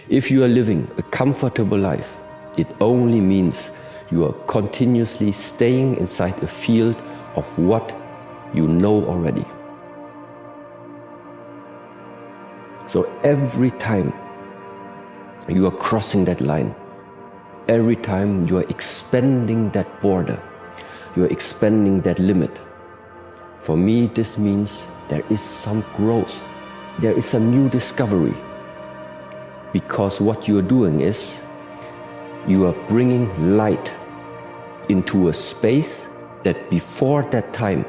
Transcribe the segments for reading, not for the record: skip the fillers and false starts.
If you are living a comfortable life, it only means you are continuously staying inside a field of what you know already. So every time you are crossing that line, every time you are expanding that border, you are expanding that limit. For me, this means there is some growth, there is a new discovery. Because what you are doing is, you are bringing light into a space that before that time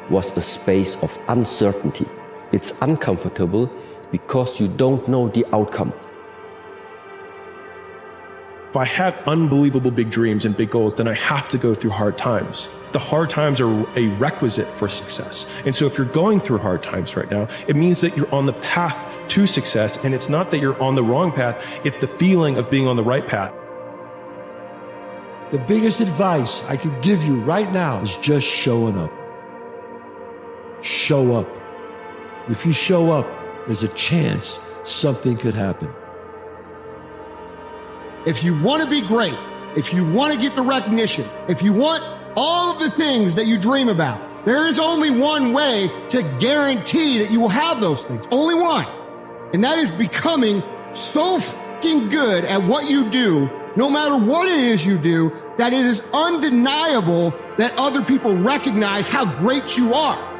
was a space of uncertainty. It's uncomfortable because you don't know the outcome. If I have unbelievable big dreams and big goals, then I have to go through hard times. The hard times are a requisite for success. And so if you're going through hard times right now, it means that you're on the path to success. And it's not that you're on the wrong path, it's the feeling of being on the right path. The biggest advice I could give you right now is just showing up. Show up. If you show up, there's a chance something could happen. If you want to be great, if you want to get the recognition, if you want all of the things that you dream about, there is only one way to guarantee that you will have those things. Only one. And that is becoming so fucking good at what you do, no matter what it is you do, that it is undeniable that other people recognize how great you are.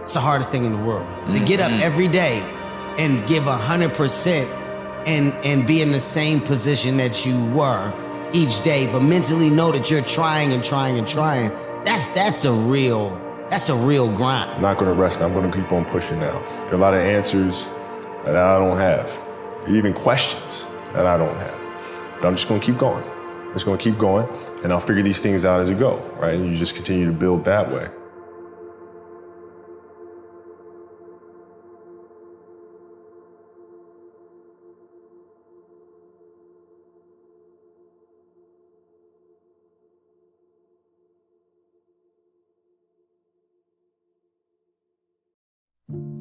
It's the hardest thing in the world. To get up every day and give 100% and be in the same position that you were each day, but mentally know that you're trying and trying and trying. That's a real grind. I'm not gonna rest. I'm gonna keep on pushing now. There are a lot of answers that I don't have, even questions that I don't have. But I'm just gonna keep going. I'm just gonna keep going, and I'll figure these things out as I go, right? And you just continue to build that way.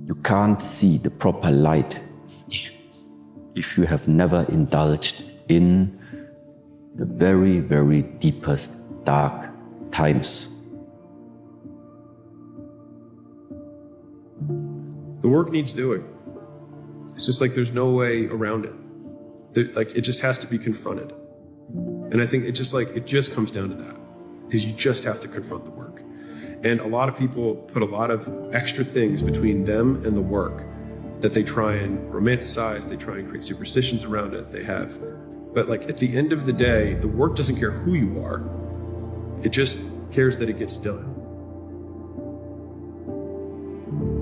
You can't see the proper light if you have never indulged in the very, very deepest dark times. The work needs doing. It's just like there's no way around it. Like it just has to be confronted. And I think it just comes down to that, is you just have to confront the work. And a lot of people put a lot of extra things between them and the work that they try and romanticize, they try and create superstitions around it, but like at the end of the day, the work doesn't care who you are, it just cares that it gets done.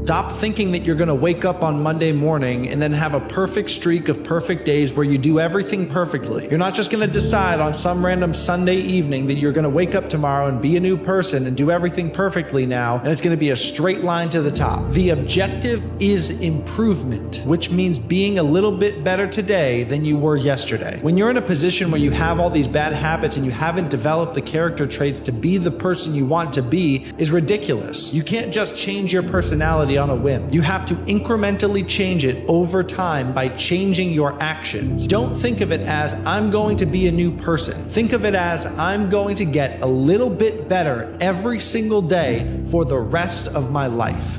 Stop thinking that you're going to wake up on Monday morning and then have a perfect streak of perfect days where you do everything perfectly. You're not just going to decide on some random Sunday evening that you're going to wake up tomorrow and be a new person and do everything perfectly now, and it's going to be a straight line to the top. The objective is improvement, which means being a little bit better today than you were yesterday. When you're in a position where you have all these bad habits and you haven't developed the character traits to be the person you want to be, is ridiculous. You can't just change your personality on a whim. You have to incrementally change it over time by changing your actions. Don't think of it as, I'm going to be a new person. Think of it as, I'm going to get a little bit better every single day for the rest of my life.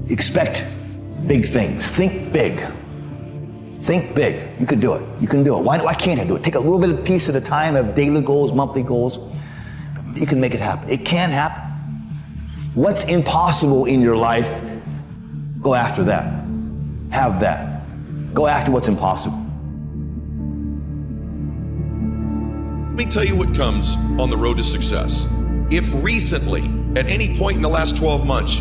Expect big things. Think big. Think big. You can do it. You can do it. Why can't I do it? Take a little bit of piece at a time, have daily goals, monthly goals. You can make it happen. It can happen. What's impossible in your life, go after that. Have that. Go after what's impossible. Let me tell you what comes on the road to success. If recently, at any point in the last 12 months,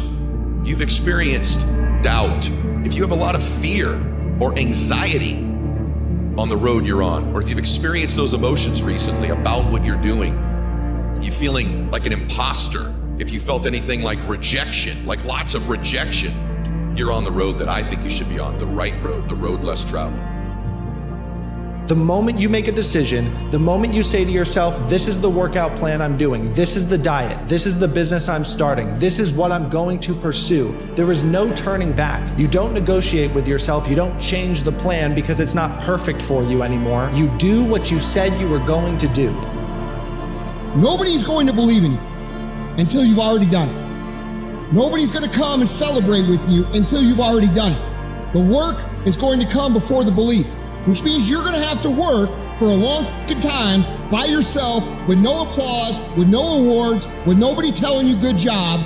you've experienced doubt, if you have a lot of fear or anxiety on the road you're on, or if you've experienced those emotions recently about what you're doing, you feeling like an imposter, if you felt anything like rejection, like lots of rejection, you're on the road that I think you should be on, the right road, the road less traveled. The moment you make a decision, the moment you say to yourself, this is the workout plan I'm doing, this is the diet, this is the business I'm starting, this is what I'm going to pursue, there is no turning back. You don't negotiate with yourself, you don't change the plan because it's not perfect for you anymore. You do what you said you were going to do. Nobody's going to believe in you until you've already done it. Nobody's going to come and celebrate with you until you've already done it. The work is going to come before the belief, which means you're going to have to work for a long time by yourself with no applause, with no awards, with nobody telling you good job.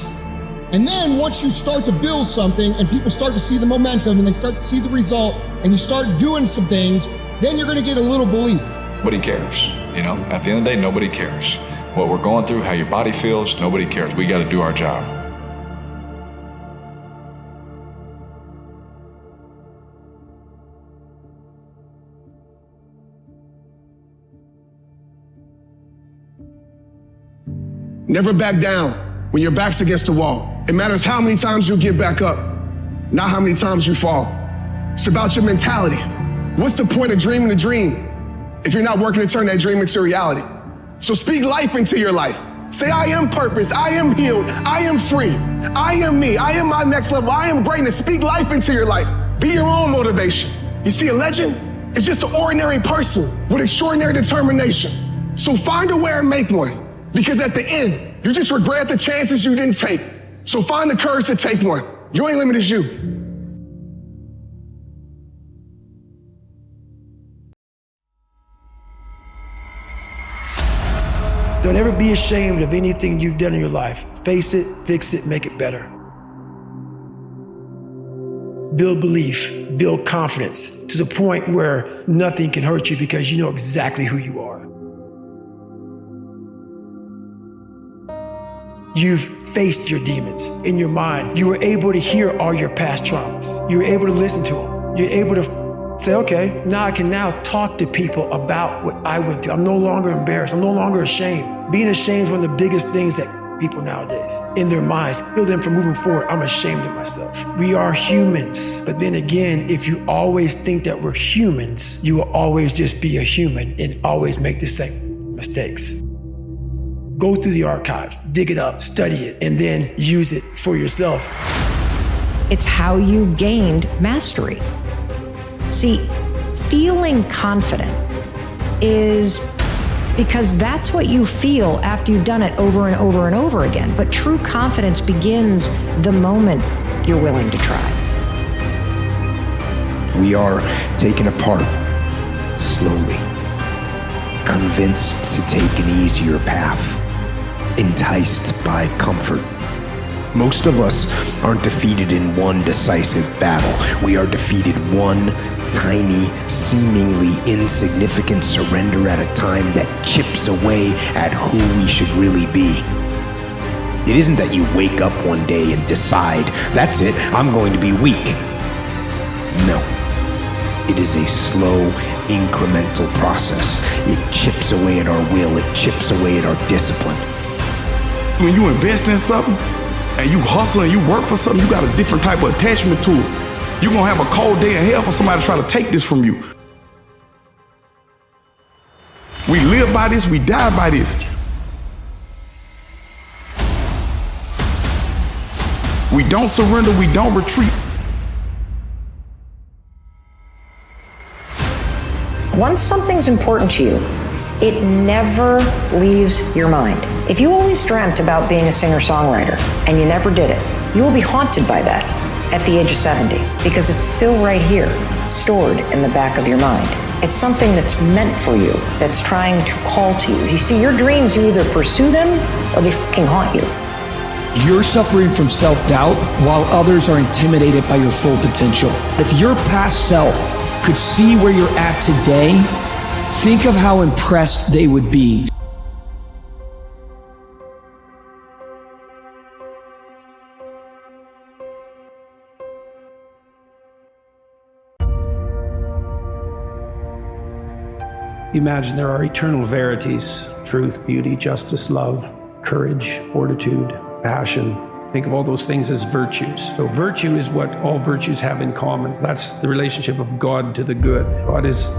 And then once you start to build something and people start to see the momentum and they start to see the result and you start doing some things, then you're going to get a little belief. Nobody cares. You know, at the end of the day, nobody cares. What we're going through, how your body feels, nobody cares. We got to do our job. Never back down when your back's against the wall. It matters how many times you get back up, not how many times you fall. It's about your mentality. What's the point of dreaming a dream if you're not working to turn that dream into reality? So speak life into your life. Say, I am purpose, I am healed, I am free, I am me, I am my next level, I am greatness. Speak life into your life. Be your own motivation. You see, a legend is just an ordinary person with extraordinary determination. So find a way and make one. Because at the end, you just regret the chances you didn't take. So find the courage to take one. Your only limit is you. Don't ever be ashamed of anything you've done in your life. Face it, fix it, make it better. Build belief, build confidence to the point where nothing can hurt you because you know exactly who you are. You've faced your demons in your mind. You were able to hear all your past traumas. You were able to listen to them. You're able to say, okay, now I can now talk to people about what I went through. I'm no longer embarrassed. I'm no longer ashamed. Being ashamed is one of the biggest things that people nowadays, in their minds, kill them from moving forward. I'm ashamed of myself. We are humans. But then again, if you always think that we're humans, you will always just be a human and always make the same mistakes. Go through the archives, dig it up, study it, and then use it for yourself. It's how you gained mastery. See, feeling confident is because that's what you feel after you've done it over and over and over again. But true confidence begins the moment you're willing to try. We are taken apart slowly, convinced to take an easier path, enticed by comfort. Most of us aren't defeated in one decisive battle. We are defeated one tiny, seemingly insignificant surrender at a time that chips away at who we should really be. It isn't that you wake up one day and decide, that's it, I'm going to be weak. No. It is a slow, incremental process. It chips away at our will. It chips away at our discipline. When you invest in something and you hustle and you work for something, you got a different type of attachment to it. You're gonna have a cold day in hell for somebody to try to take this from you. We live by this, we die by this. We don't surrender, we don't retreat. Once something's important to you, it never leaves your mind. If you always dreamt about being a singer-songwriter and you never did it, you will be haunted by that at the age of 70 because it's still right here, stored in the back of your mind. It's something that's meant for you, that's trying to call to you. You see, your dreams, you either pursue them or they fucking haunt you. You're suffering from self-doubt while others are intimidated by your full potential. If your past self could see where you're at today, think of how impressed they would be. Imagine there are eternal verities: truth, beauty, justice, love, courage, fortitude, passion. Think of all those things as virtues. So virtue is what all virtues have in common. That's the relationship of God to the good. God is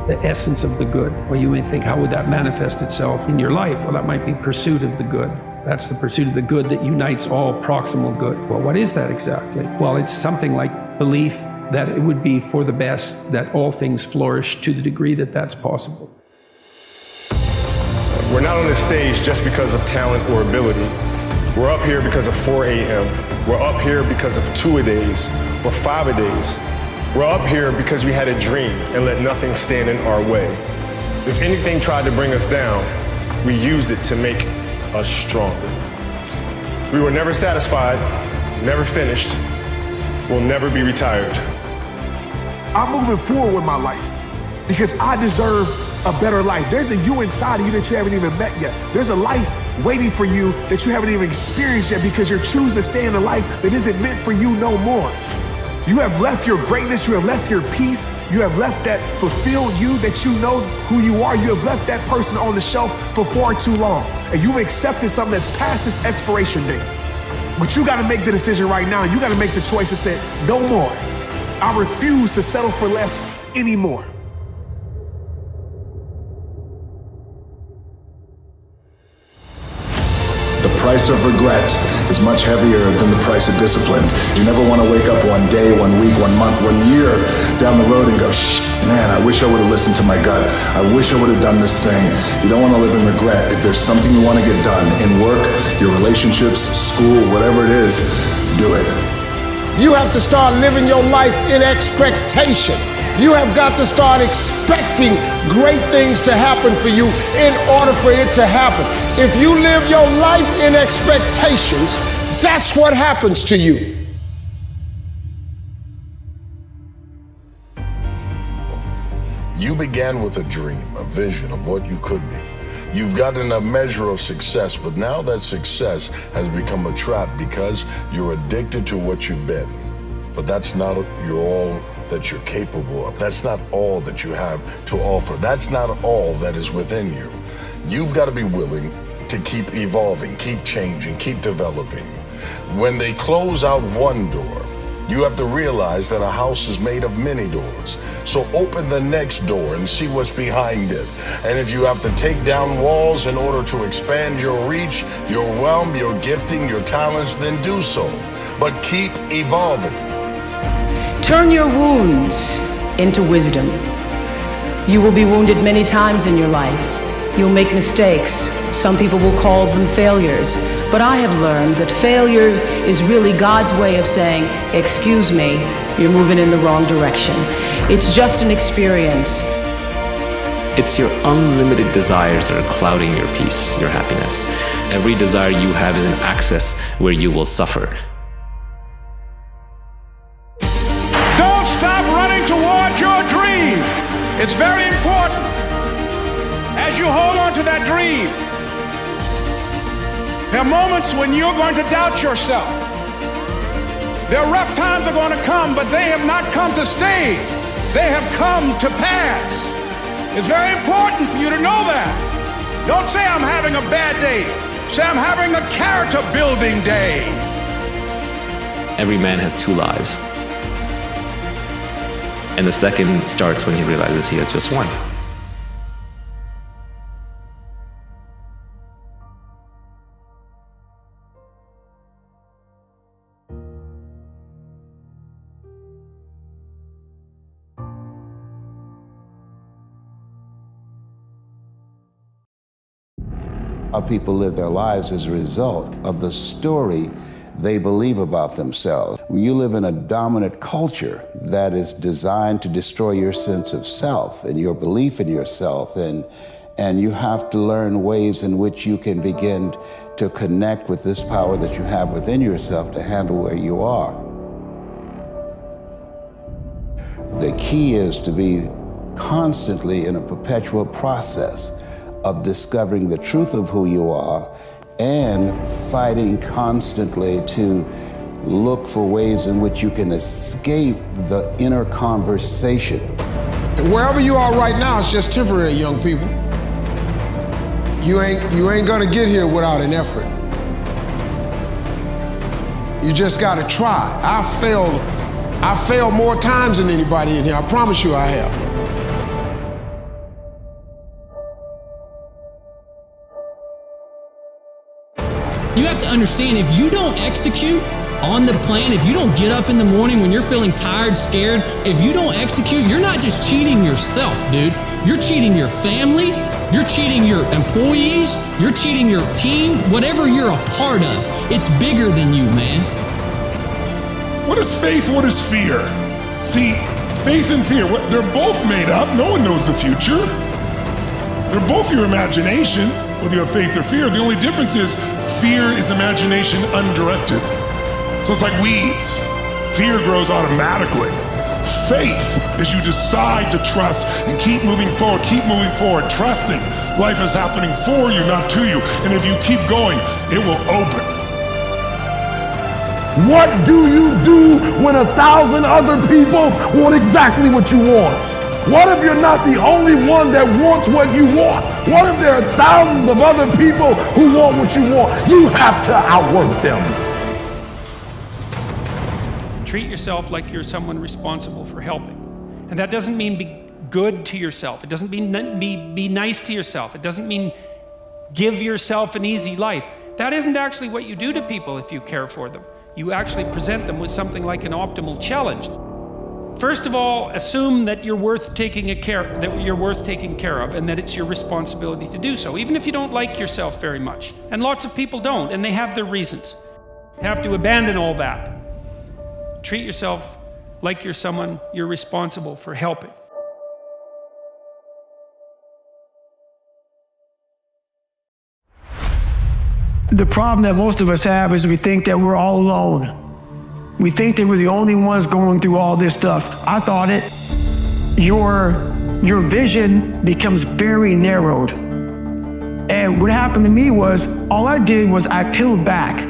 the essence of the good. Or you may think, how would that manifest itself in your life? Well, that might be pursuit of the good. That's the pursuit of the good that unites all proximal good. Well, what is that exactly? Well, it's something like belief that it would be for the best, that all things flourish to the degree that that's possible. We're not on this stage just because of talent or ability. We're up here because of 4 a.m. We're up here because of 2-a-days or 5-a-days. We're up here because we had a dream and let nothing stand in our way. If anything tried to bring us down, we used it to make us stronger. We were never satisfied, never finished. We'll never be retired. I'm moving forward with my life because I deserve a better life. There's a you inside of you that you haven't even met yet. There's a life waiting for you that you haven't even experienced yet because you're choosing to stay in a life that isn't meant for you no more. You have left your greatness, you have left your peace, you have left that fulfilled you that you know who you are. You have left that person on the shelf for far too long. And you've accepted something that's past its expiration date. But you gotta make the decision right now. You gotta make the choice to say, no more. I refuse to settle for less anymore. The price of regret is much heavier than the price of discipline. You never want to wake up one day, 1 week, 1 month, 1 year down the road and go, man, I wish I would have listened to my gut. I wish I would have done this thing. You don't want to live in regret. If there's something you want to get done in work, your relationships, school, whatever it is, do it. You have to start living your life in expectation. You have got to start expecting great things to happen for you in order for it to happen. If you live your life in expectations, that's what happens to you. You began with a dream, a vision of what you could be. You've gotten a measure of success, but now that success has become a trap because you're addicted to what you've been. But that's not all that you're capable of. That's not all that you have to offer. That's not all that is within you. You've got to be willing to keep evolving, keep changing, keep developing. When they close out one door, you have to realize that a house is made of many doors. So open the next door and see what's behind it. And if you have to take down walls in order to expand your reach, your realm, your gifting, your talents, then do so. But keep evolving. Turn your wounds into wisdom. You will be wounded many times in your life. You'll make mistakes. Some people will call them failures. But I have learned that failure is really God's way of saying, excuse me, you're moving in the wrong direction. It's just an experience. It's your unlimited desires that are clouding your peace, your happiness. Every desire you have is an access where you will suffer. Don't stop running toward your dream. It's very important. As you hold on to that dream, there are moments when you're going to doubt yourself. There are rough times are going to come, but they have not come to stay. They have come to pass. It's very important for you to know that. Don't say I'm having a bad day. Say I'm having a character building day. Every man has 2 lives. And the second starts when he realizes he has just one. How people live their lives as a result of the story they believe about themselves. When you live in a dominant culture that is designed to destroy your sense of self and your belief in yourself, and you have to learn ways in which you can begin to connect with this power that you have within yourself to handle where you are. The key is to be constantly in a perpetual process of discovering the truth of who you are and fighting constantly to look for ways in which you can escape the inner conversation. Wherever you are right now, it's just temporary, young people. You ain't gonna get here without an effort. You just gotta try. I failed more times than anybody in here. I promise you I have. you have to understand, if you don't execute on the plan, if you don't get up in the morning when you're feeling tired, scared, if you don't execute, you're not just cheating yourself, dude. You're cheating your family, you're cheating your employees, you're cheating your team, whatever you're a part of. It's bigger than you, man. What is faith? What is fear? See, faith and fear, they're both made up. No one knows the future. They're both your imagination, whether you have faith or fear. The only difference is fear is imagination undirected. So it's like weeds. Fear grows automatically. Faith is you decide to trust and keep moving forward, trusting life is happening for you, not to you. And if you keep going, it will open. What do you do when 1,000 other people want exactly what you want? What if you're not the only one that wants what you want? What if there are thousands of other people who want what you want? You have to outwork them. Treat yourself like you're someone responsible for helping. And that doesn't mean be good to yourself. It doesn't mean be nice to yourself. It doesn't mean give yourself an easy life. That isn't actually what you do to people if you care for them. You actually present them with something like an optimal challenge. First of all, assume that you're worth taking care of, and that it's your responsibility to do so, even if you don't like yourself very much. And lots of people don't, and they have their reasons. You have to abandon all that. Treat yourself like you're someone you're responsible for helping. The problem that most of us have is we think that we're all alone. We think that we're the only ones going through all this stuff. I thought it. Your vision becomes very narrowed. And what happened to me was, all I did was I peeled back.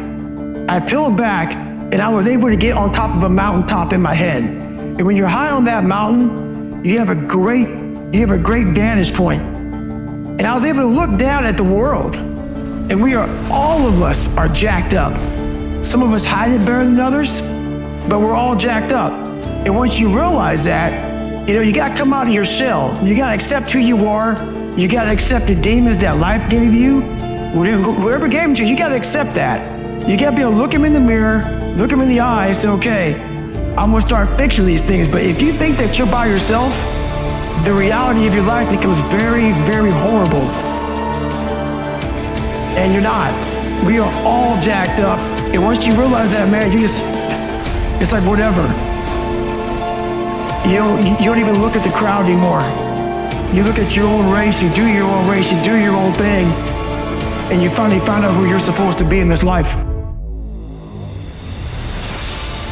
And I was able to get on top of a mountaintop in my head. And when you're high on that mountain, you have a great vantage point. And I was able to look down at the world. And all of us are jacked up. Some of us hide it better than others, but we're all jacked up. And once you realize that, you gotta come out of your shell. You gotta accept who you are. You gotta accept the demons that life gave you. Whoever gave them to you, you gotta accept that. You gotta be able to look them in the mirror, look them in the eye, and say, okay, I'm gonna start fixing these things. But if you think that you're by yourself, the reality of your life becomes very, very horrible. And you're not. We are all jacked up. And once you realize that, man, it's like whatever. You don't even look at the crowd anymore. You look at your own race, you do your own race, you do your own thing, and you finally find out who you're supposed to be in this life.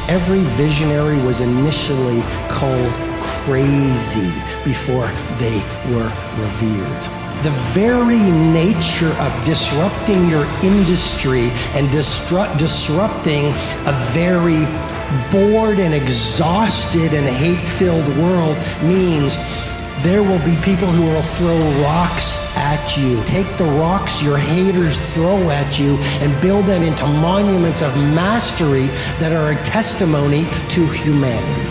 Every visionary was initially called crazy before they were revered. The very nature of disrupting your industry and disrupting a very bored and exhausted and hate-filled world means there will be people who will throw rocks at you. Take the rocks your haters throw at you and build them into monuments of mastery that are a testimony to humanity.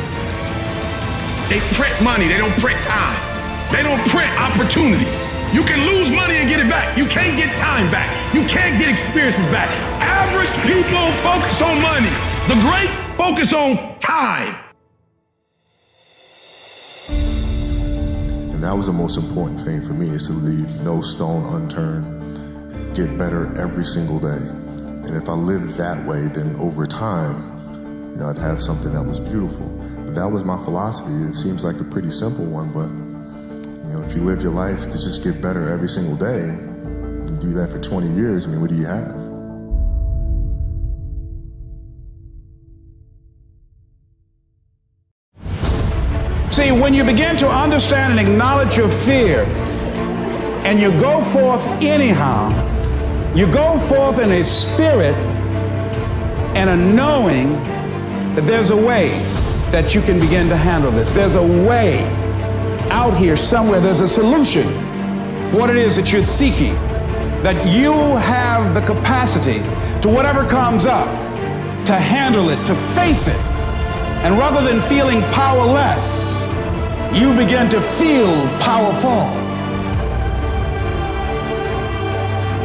They print money, they don't print time. They don't print opportunities. You can lose money and get it back. You can't get time back. You can't get experiences back. Average people focus on money. The greats focus on time. And that was the most important thing for me, is to leave no stone unturned, get better every single day. And if I lived that way, then over time, I'd have something that was beautiful. But that was my philosophy. It seems like a pretty simple one, but if you live your life to just get better every single day, and do that for 20 years, what do you have? See, when you begin to understand and acknowledge your fear, and you go forth anyhow, you go forth in a spirit and a knowing that there's a way that you can begin to handle this. There's a way out here somewhere, there's a solution for what it is that you're seeking, that you have the capacity to whatever comes up, to handle it, to face it. And rather than feeling powerless, you begin to feel powerful.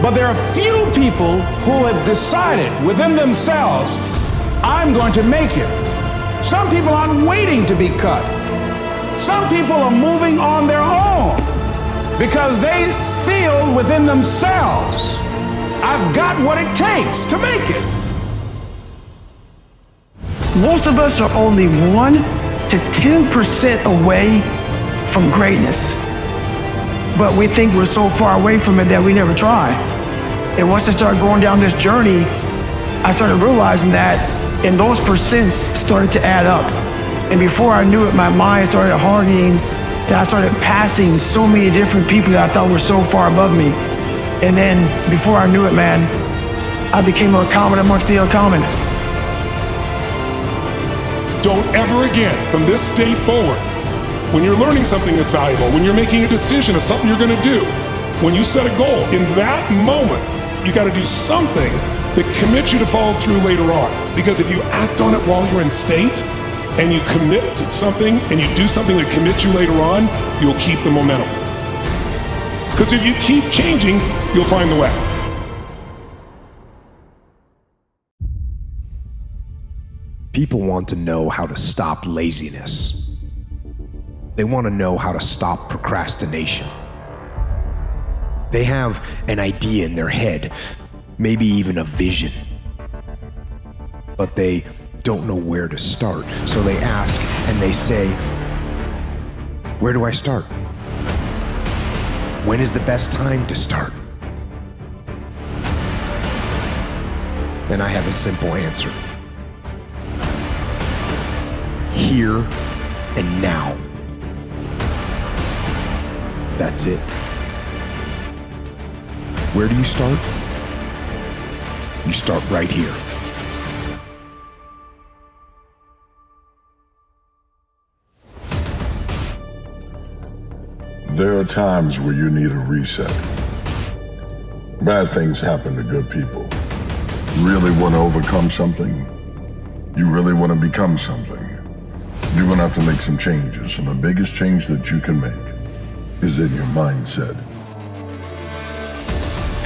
But there are few people who have decided within themselves, I'm going to make it. Some people aren't waiting to be cut. Some people are moving on their own because they feel within themselves, I've got what it takes to make it. Most of us are only 1 to 10% away from greatness. But we think we're so far away from it that we never try. And once I started going down this journey, I started realizing that, and those percents started to add up. And before I knew it, my mind started hardening, and I started passing so many different people that I thought were so far above me. And then before I knew it, man, I became a common amongst the uncommon. Don't ever again, from this day forward, when you're learning something that's valuable, when you're making a decision of something you're gonna do, when you set a goal, in that moment, you gotta do something that commits you to follow through later on. Because if you act on it while you're in state, and you commit to something, and you do something that commits you later on, you'll keep the momentum. Because if you keep changing, you'll find the way. People want to know how to stop laziness. They want to know how to stop procrastination. They have an idea in their head, maybe even a vision, but they don't know where to start. So they ask and they say, where do I start? When is the best time to start? And I have a simple answer. Here and now. That's it. Where do you start? You start right here. There are times where you need a reset. Bad things happen to good people. You really want to overcome something? You really want to become something? You're going to have to make some changes, and the biggest change that you can make is in your mindset.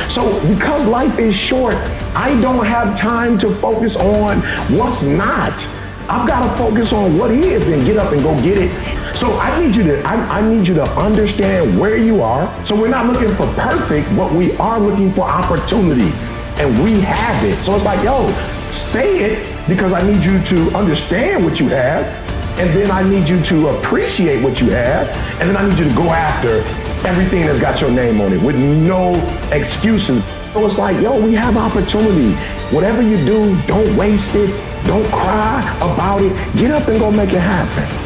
So because life is short, I don't have time to focus on what's not. I've got to focus on what is and get up and go get it. So I need you to understand where you are. So we're not looking for perfect, but we are looking for opportunity, and we have it. So it's like, yo, say it, because I need you to understand what you have, and then I need you to appreciate what you have, and then I need you to go after everything that's got your name on it with no excuses. So it's like, yo, we have opportunity. Whatever you do, don't waste it. Don't cry about it. Get up and go make it happen.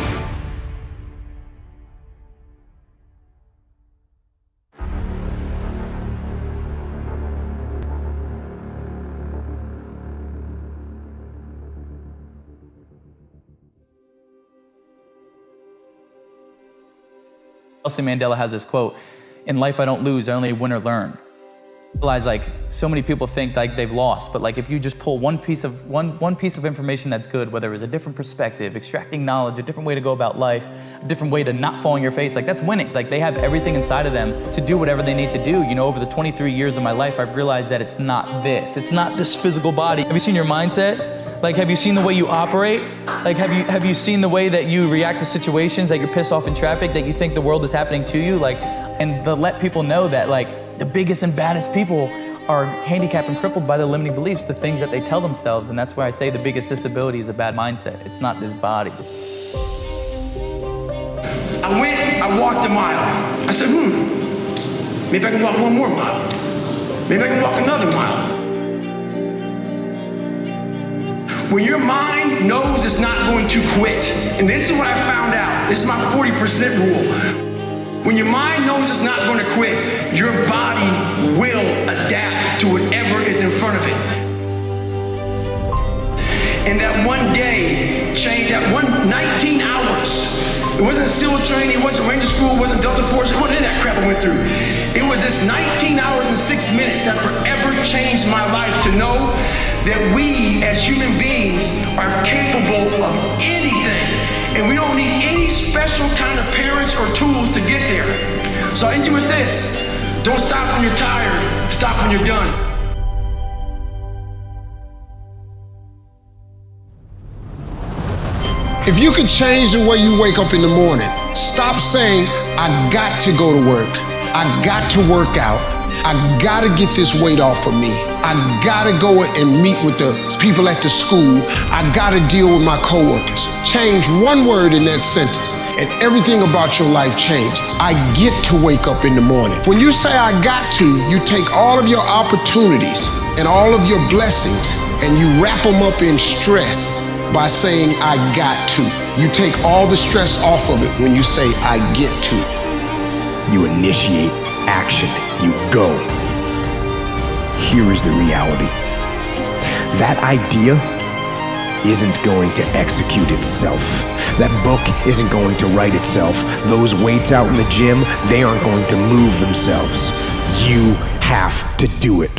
Nelson Mandela has this quote, "In life I don't lose, I only win or learn." I realize, like, so many people think like they've lost, but like if you just pull one piece of information that's good, whether it's a different perspective, extracting knowledge, a different way to go about life, a different way to not fall on your face, like that's winning. Like they have everything inside of them to do whatever they need to do. You know, over the 23 years of my life, I've realized that it's not this. It's not this physical body. Have you seen your mindset? Like, have you seen the way you operate? Like, have you seen the way that you react to situations, that you're pissed off in traffic, that you think the world is happening to you? Like, and to let people know that, like, the biggest and baddest people are handicapped and crippled by the limiting beliefs, the things that they tell themselves. And that's why I say the biggest disability is a bad mindset. It's not this body. I walked a mile. I said, maybe I can walk one more mile. Maybe I can walk another mile. When your mind knows it's not going to quit, and this is what I found out, this is my 40% rule. When your mind knows it's not going to quit, your body will adapt to whatever is in front of it. And that one day changed, that 19 hours. It wasn't SEAL training, it wasn't Ranger School, it wasn't Delta Force, it wasn't any of that crap I went through. It was this 19 hours and 6 minutes that forever changed my life, to know that we as human beings are capable of anything. And we don't need any special kind of parents or tools to get there. So I end you with this. Don't stop when you're tired. Stop when you're done. If you could change the way you wake up in the morning, stop saying, I got to go to work. I got to work out. I gotta get this weight off of me. I gotta go and meet with the people at the school. I gotta deal with my coworkers. Change one word in that sentence and everything about your life changes. I get to wake up in the morning. When you say I got to, you take all of your opportunities and all of your blessings and you wrap them up in stress by saying I got to. You take all the stress off of it when you say I get to. You initiate action. You go. Here is the reality. That idea isn't going to execute itself. That book isn't going to write itself. Those weights out in the gym, they aren't going to move themselves. You have to do it.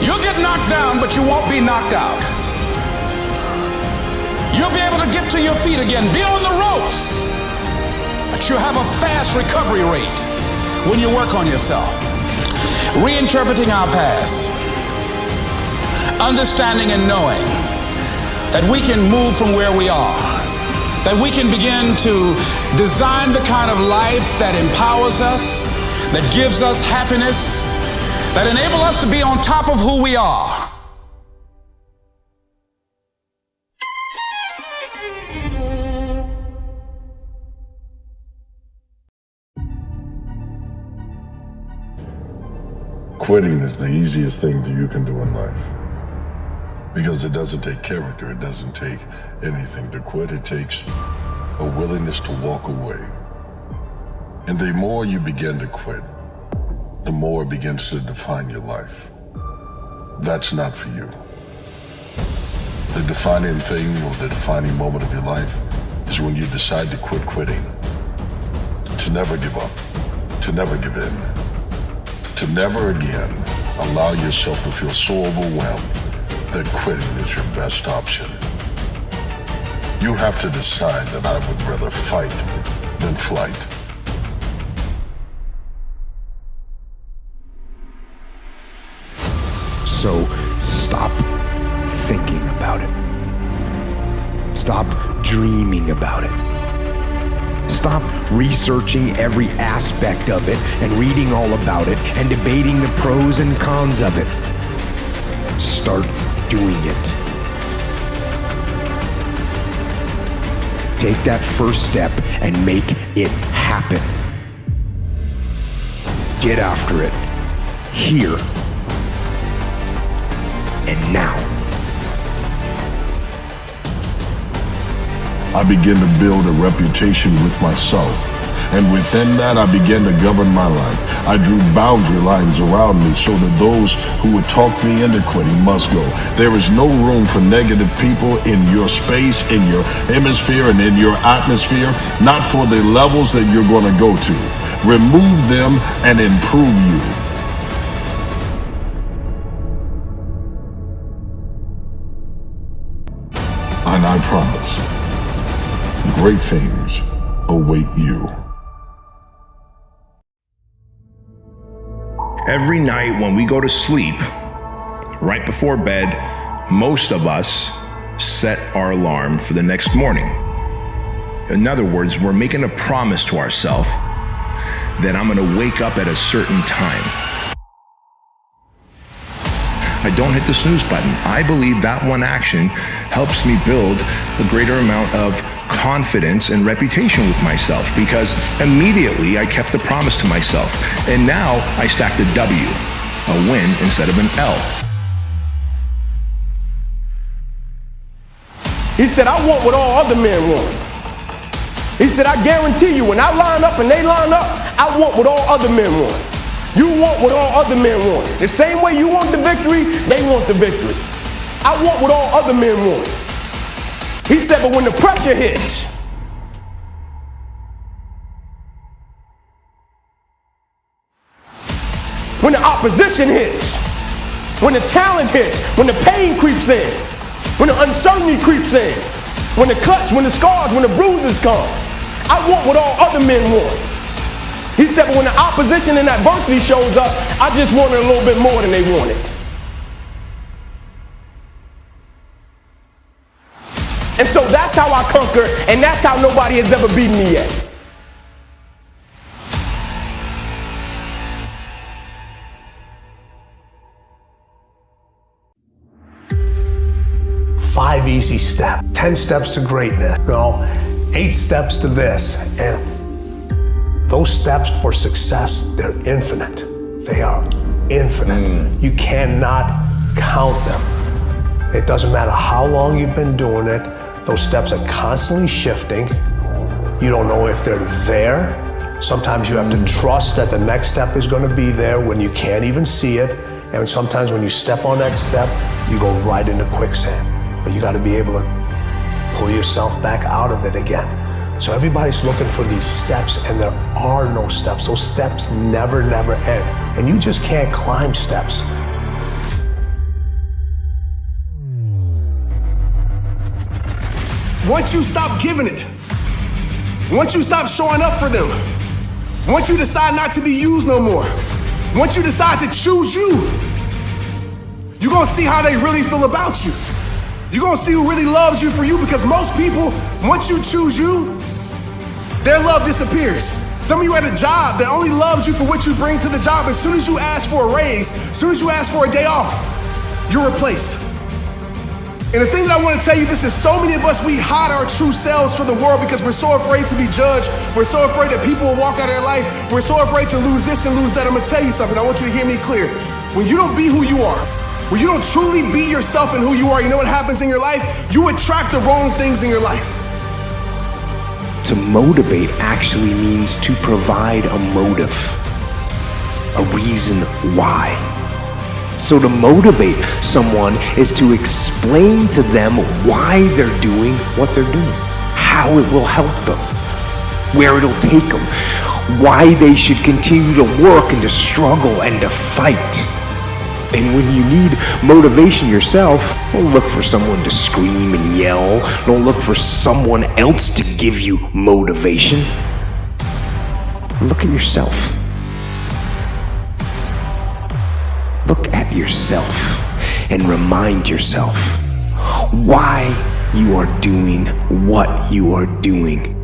You'll get knocked down, but you won't be knocked out. You'll be able to get to your feet again, be on the ropes, but you have a fast recovery rate when you work on yourself. Reinterpreting our past, understanding and knowing that we can move from where we are, that we can begin to design the kind of life that empowers us, that gives us happiness, that enable us to be on top of who we are. Quitting is the easiest thing that you can do in life. Because it doesn't take character, it doesn't take anything to quit. It takes a willingness to walk away. And the more you begin to quit, the more it begins to define your life. That's not for you. The defining thing or the defining moment of your life is when you decide to quit quitting. To never give up, to never give in. To never again allow yourself to feel so overwhelmed that quitting is your best option. You have to decide that I would rather fight than flight. So stop thinking about it. Stop dreaming about it. Stop researching every aspect of it and reading all about it and debating the pros and cons of it. Start doing it. Take that first step and make it happen. Get after it. Here and now. I began to build a reputation with myself, and within that I began to govern my life. I drew boundary lines around me so that those who would talk me into quitting must go. There is no room for negative people in your space, in your hemisphere, and in your atmosphere, not for the levels that you're going to go to. Remove them and improve you. And I promise, great things await you. Every night when we go to sleep, right before bed, most of us set our alarm for the next morning. In other words, we're making a promise to ourselves that I'm going to wake up at a certain time. I don't hit the snooze button. I believe that one action helps me build a greater amount of confidence and reputation with myself, because immediately I kept the promise to myself, and now I stacked a W, a win instead of an L. He said, I want what all other men want. He said, I guarantee you, when I line up and they line up, I want what all other men want. You want what all other men want. The same way you want the victory, they want the victory. I want what all other men want. He said, but when the pressure hits, when the opposition hits, when the challenge hits, when the pain creeps in, when the uncertainty creeps in, when the cuts, when the scars, when the bruises come, I want what all other men want. He said, but when the opposition and adversity shows up, I just wanted a little bit more than they wanted. And so that's how I conquer, and that's how nobody has ever beaten me yet. Five easy steps, 10 steps to greatness, 8 steps to this. And those steps for success, they're infinite. They are infinite. You cannot count them. It doesn't matter how long you've been doing it. Those steps are constantly shifting. You don't know if they're there. Sometimes you have to trust that the next step is going to be there when you can't even see it. And sometimes when you step on that step, you go right into quicksand. But you got to be able to pull yourself back out of it again. So everybody's looking for these steps, and there are no steps. Those steps never end. And you just can't climb steps. Once you stop giving it, once you stop showing up for them, once you decide not to be used no more, once you decide to choose you, you're gonna see how they really feel about you. You're gonna see who really loves you for you, because most people, once you choose you, their love disappears. Some of you at a job that only loves you for what you bring to the job. As soon as you ask for a raise, as soon as you ask for a day off, you're replaced. And the thing that I want to tell you, this is so many of us, we hide our true selves from the world because we're so afraid to be judged. We're so afraid that people will walk out of their life. We're so afraid to lose this and lose that. I'm gonna tell you something. I want you to hear me clear. When you don't be who you are, when you don't truly be yourself and who you are, you know what happens in your life? You attract the wrong things in your life. To motivate actually means to provide a motive, a reason why. So to motivate someone is to explain to them why they're doing what they're doing, how it will help them, where it'll take them, why they should continue to work and to struggle and to fight. And when you need motivation yourself, don't look for someone to scream and yell. Don't look for someone else to give you motivation. Look at yourself. Look at yourself and remind yourself why you are doing what you are doing.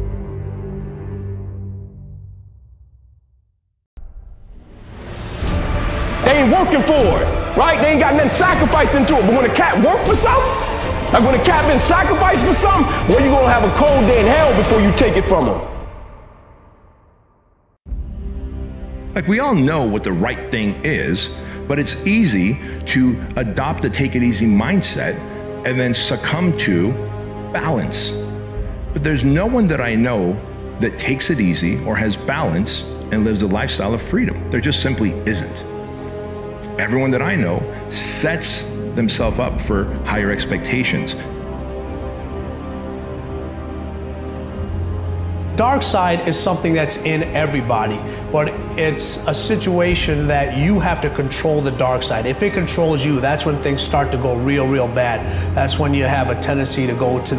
They ain't working for it, right? They ain't got nothing sacrificed into it. But when a cat work for something, like when a cat been sacrificed for something, well, you're gonna have a cold day in hell before you take it from them. Like, we all know what the right thing is, but it's easy to adopt a take it easy mindset and then succumb to balance. But there's no one that I know that takes it easy or has balance and lives a lifestyle of freedom. There just simply isn't. Everyone that I know sets themselves up for higher expectations. Dark side is something that's in everybody, but it's a situation that you have to control the dark side. If it controls you, that's when things start to go real bad. That's when you have a tendency to go to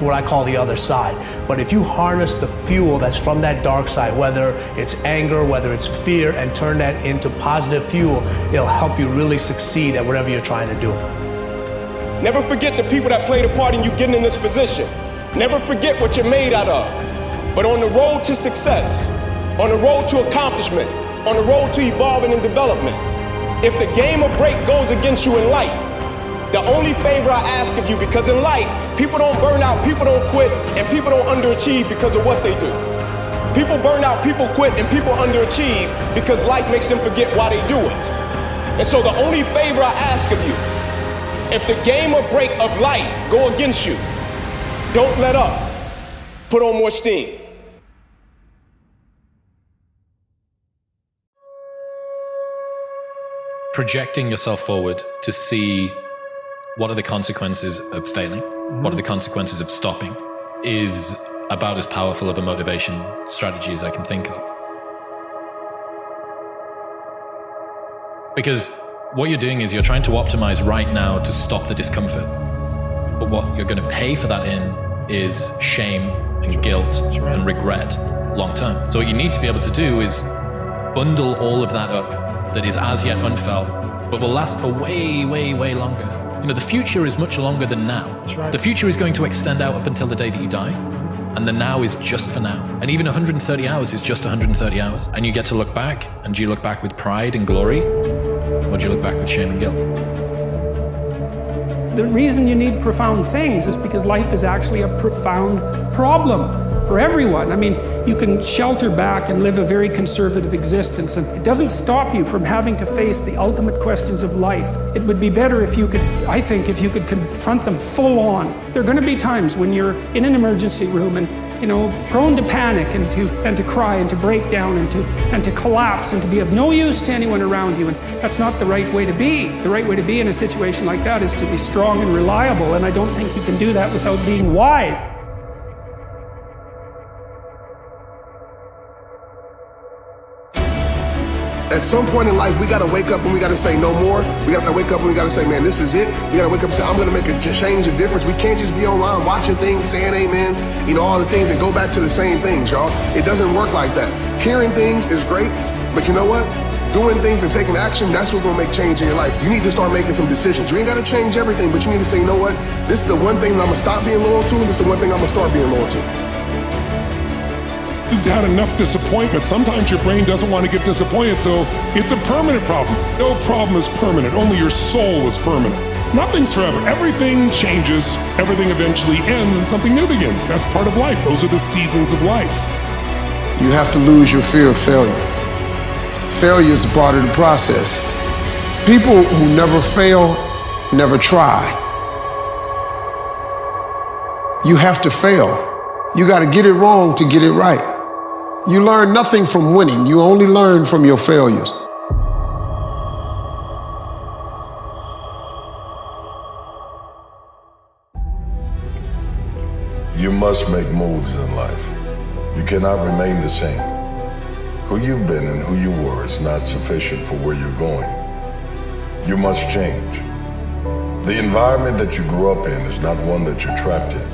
what I call the other side. But if you harness the fuel that's from that dark side, whether it's anger, whether it's fear, and turn that into positive fuel, it'll help you really succeed at whatever you're trying to do. Never forget the people that played a part in you getting in this position. Never forget what you're made out of. But on the road to success, on the road to accomplishment, on the road to evolving and development, if the game of break goes against you in life, the only favor I ask of you, because in life, people don't burn out, people don't quit, and people don't underachieve because of what they do. People burn out, people quit, and people underachieve because life makes them forget why they do it. And so the only favor I ask of you, if the game of break of life go against you, don't let up. Put on more steam. Projecting yourself forward to see what are the consequences of failing, what are the consequences of stopping, is about as powerful of a motivation strategy as I can think of. Because what you're doing is you're trying to optimize right now to stop the discomfort. But what you're going to pay for that in is shame and guilt and regret long term. So what you need to be able to do is bundle all of that up that is as yet unfelt, but will last for way, way, way longer. You know, the future is much longer than now. That's right. The future is going to extend out up until the day that you die, and the now is just for now. And even 130 hours is just 130 hours. And you get to look back, and do you look back with pride and glory, or do you look back with shame and guilt? The reason you need profound things is because life is actually a profound problem for everyone. I mean, you can shelter back and live a very conservative existence, and it doesn't stop you from having to face the ultimate questions of life. It would be better if you could, I think, if you could confront them full on. There are going to be times when you're in an emergency room and, you know, prone to panic and to cry and to break down and to collapse and to be of no use to anyone around you, and that's not the right way to be. The right way to be in a situation like that is to be strong and reliable, and I don't think you can do that without being wise. At some point in life, we gotta wake up and we gotta say no more. We gotta wake up and we gotta say, man, this is it. We gotta wake up and say, I'm gonna make a change, a difference. We can't just be online watching things, saying amen, you know, all the things, and go back to the same things, y'all. It doesn't work like that. Hearing things is great, but you know what? Doing things and taking action, that's what's gonna make change in your life. You need to start making some decisions. You ain't gotta change everything, but you need to say, you know what? This is the one thing that I'm gonna stop being loyal to, and this is the one thing I'm gonna start being loyal to. You've had enough disappointment. Sometimes your brain doesn't want to get disappointed, so it's a permanent problem. No problem is permanent. Only your soul is permanent. Nothing's forever. Everything changes. Everything eventually ends and something new begins. That's part of life. Those are the seasons of life. You have to lose your fear of failure. Failure is a part of the process. People who never fail, never try. You have to fail. You got to get it wrong to get it right. You learn nothing from winning. You only learn from your failures. You must make moves in life. You cannot remain the same. Who you've been and who you were is not sufficient for where you're going. You must change. The environment that you grew up in is not one that you're trapped in.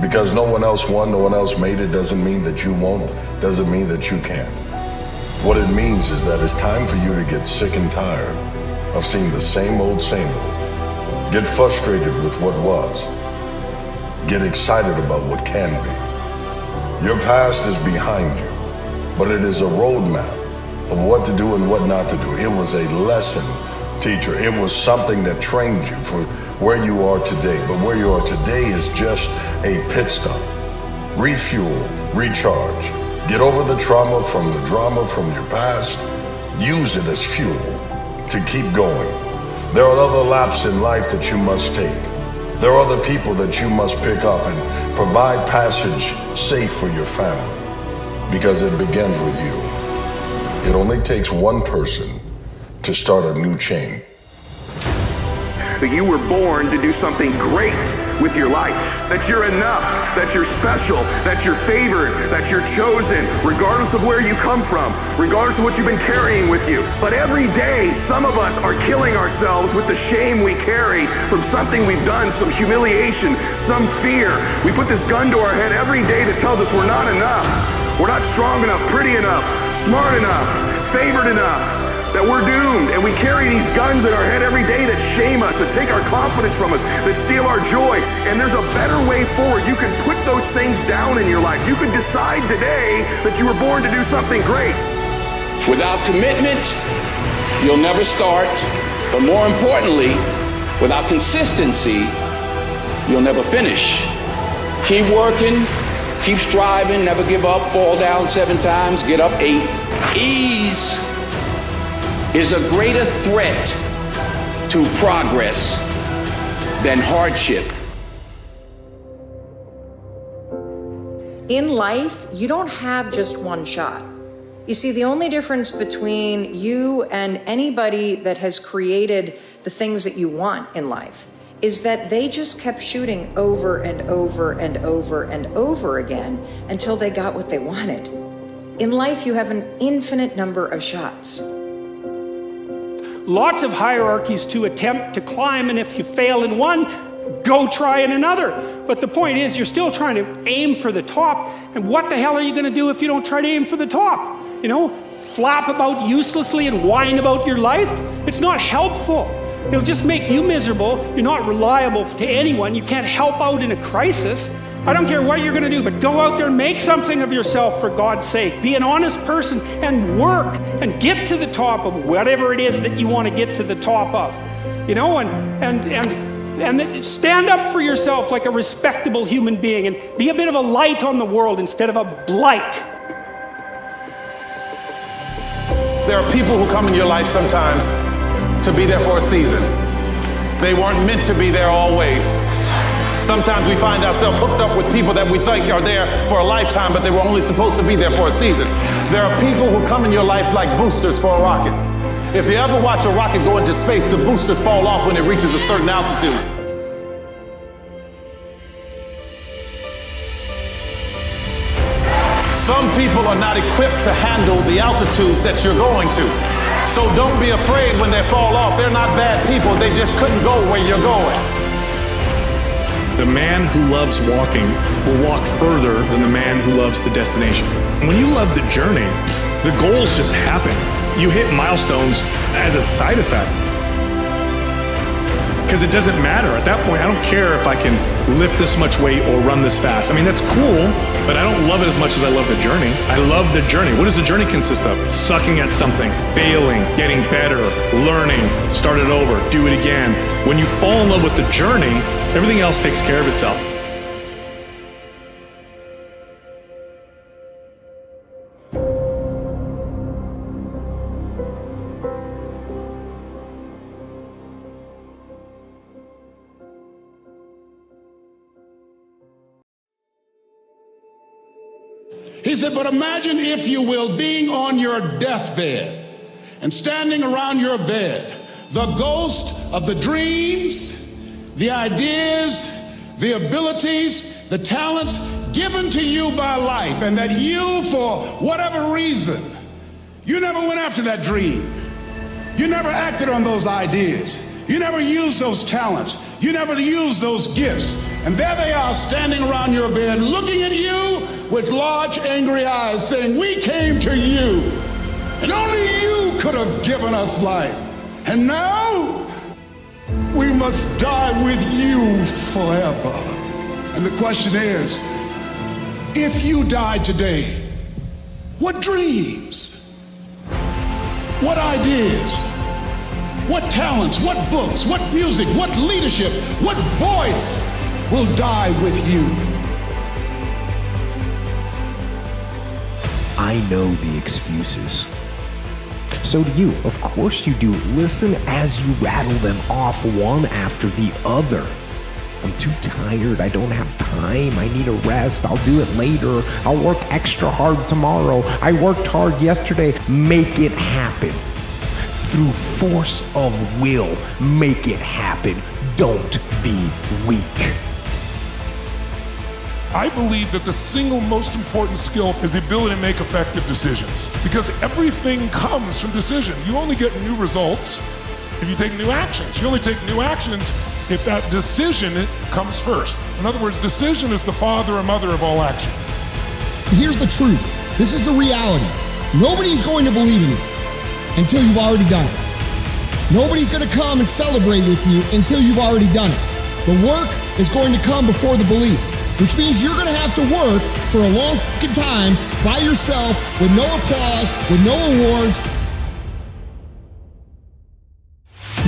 Because no one else won, no one else made it, doesn't mean that you won't, doesn't mean that you can't. What it means is that it's time for you to get sick and tired of seeing the same old, get frustrated with what was, get excited about what can be. Your past is behind you, but it is a roadmap of what to do and what not to do. It was a lesson, teacher. It was something that trained you for where you are today. But where you are today is just a pit stop. Refuel, recharge. Get over the trauma from the drama from your past. Use it as fuel to keep going. There are other laps in life that you must take. There are other people that you must pick up and provide passage safe for your family, because it begins with you. It only takes one person to start a new chain. That you were born to do something great with your life. That you're enough, that you're special, that you're favored, that you're chosen, regardless of where you come from, regardless of what you've been carrying with you. But every day, some of us are killing ourselves with the shame we carry from something we've done, some humiliation, some fear. We put this gun to our head every day that tells us we're not enough. We're not strong enough, pretty enough, smart enough, favored enough, that we're doomed. And we carry these guns in our head every day that shame us, that take our confidence from us, that steal our joy. And there's a better way forward. You can put those things down in your life. You can decide today that you were born to do something great. Without commitment, you'll never start. But more importantly, without consistency, you'll never finish. Keep working. Keep striving, never give up, fall down 7 times, get up 8. Ease is a greater threat to progress than hardship. In life, you don't have just one shot. You see, the only difference between you and anybody that has created the things that you want in life is that they just kept shooting over and over and over and over again until they got what they wanted. In life, you have an infinite number of shots. Lots of hierarchies to attempt to climb, and if you fail in one, go try in another. But the point is, you're still trying to aim for the top, and what the hell are you going to do if you don't try to aim for the top? You know, flap about uselessly and whine about your life, it's not helpful. It'll just make you miserable. You're not reliable to anyone. You can't help out in a crisis. I don't care what you're going to do, but go out there and make something of yourself for God's sake. Be an honest person and work and get to the top of whatever it is that you want to get to the top of. You know, and stand up for yourself like a respectable human being and be a bit of a light on the world instead of a blight. There are people who come in your life sometimes to be there for a season. They weren't meant to be there always. Sometimes we find ourselves hooked up with people that we think are there for a lifetime, but they were only supposed to be there for a season. There are people who come in your life like boosters for a rocket. If you ever watch a rocket go into space, the boosters fall off when it reaches a certain altitude. Some people are not equipped to handle the altitudes that you're going to. So don't be afraid when they fall off. They're not bad people. They just couldn't go where you're going. The man who loves walking will walk further than the man who loves the destination. When you love the journey, the goals just happen. You hit milestones as a side effect. Because it doesn't matter. At that point, I don't care if I can lift this much weight or run this fast. I mean, that's cool, but I don't love it as much as I love the journey. I love the journey. What does the journey consist of? Sucking at something, failing, getting better, learning, start it over, do it again. When you fall in love with the journey, everything else takes care of itself. He said, but imagine, if you will, being on your deathbed and standing around your bed, the ghost of the dreams, the ideas, the abilities, the talents given to you by life, and that you, for whatever reason, you never went after that dream. You never acted on those ideas. You never used those talents. You never used those gifts. And there they are standing around your bed looking at you with large angry eyes saying, we came to you and only you could have given us life. And now we must die with you forever. And the question is, if you died today, what dreams, what ideas, what talents, what books, what music, what leadership, what voice will die with you? I know the excuses. So do you. Of course you do. Listen as you rattle them off one after the other. I'm too tired. I don't have time. I need a rest. I'll do it later. I'll work extra hard tomorrow. I worked hard yesterday. Make it happen. Through force of will, make it happen. Don't be weak. I believe that the single most important skill is the ability to make effective decisions, because everything comes from decision. You only get new results if you take new actions. You only take new actions if that decision comes first. In other words, decision is the father and mother of all action. Here's the truth. This is the reality. Nobody's going to believe in you until you've already done it. Nobody's going to come and celebrate with you until you've already done it. The work is going to come before the belief, which means you're going to have to work for a long fucking time by yourself with no applause, with no awards.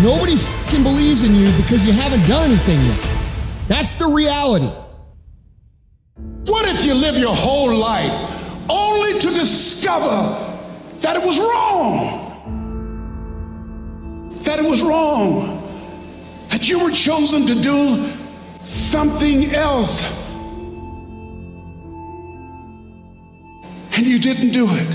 Nobody fucking believes in you because you haven't done anything yet. That's the reality. What if you live your whole life only to discover that it was wrong? That it was wrong. That you were chosen to do something else. And you didn't do it.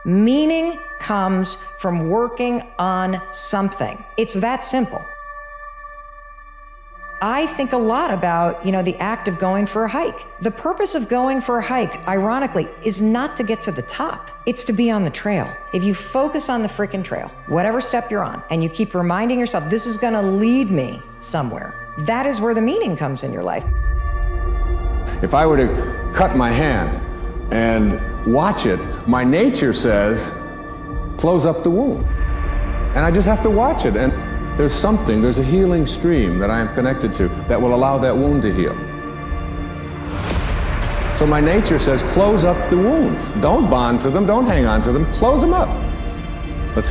Meaning comes from working on something. It's that simple. I think a lot about, the act of going for a hike. The purpose of going for a hike, ironically, is not to get to the top. It's to be on the trail. If you focus on the freaking trail, whatever step you're on, and you keep reminding yourself, this is gonna lead me somewhere, that is where the meaning comes in your life. If I were to cut my hand and watch it, my nature says, close up the wound. And I just have to watch it. And there's a healing stream that I am connected to that will allow that wound to heal. So my nature says, close up the wounds. Don't bond to them, don't hang on to them, close them up.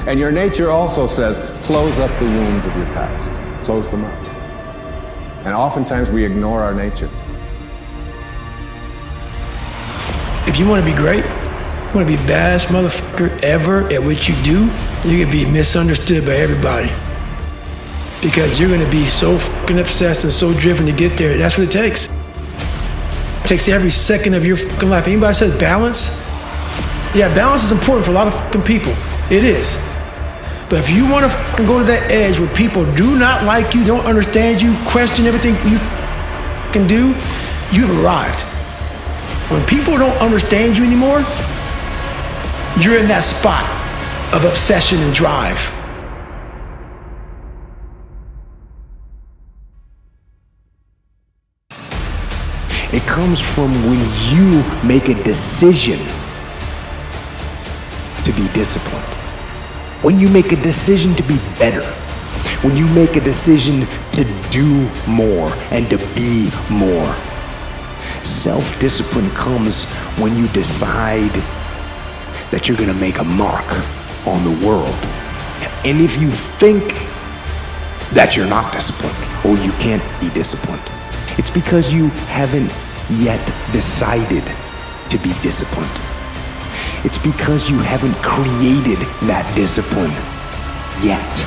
And your nature also says, close up the wounds of your past. Close them up. And oftentimes we ignore our nature. If you want to be great, you want to be the baddest motherfucker ever at what you do, you're going to be misunderstood by everybody. Because you're going to be so fucking obsessed and so driven to get there. That's what it takes. It takes every second of your fucking life. Anybody says balance? Yeah, balance is important for a lot of fucking people. It is. But if you want to fucking go to that edge where people do not like you, don't understand you, question everything you fucking do, you've arrived. When people don't understand you anymore, you're in that spot of obsession and drive. It comes from when you make a decision to be disciplined. When you make a decision to be better. When you make a decision to do more and to be more. Self-discipline comes when you decide that you're gonna make a mark on the world. And if you think that you're not disciplined or you can't be disciplined, it's because you haven't yet decided to be disciplined. It's because you haven't created that discipline yet.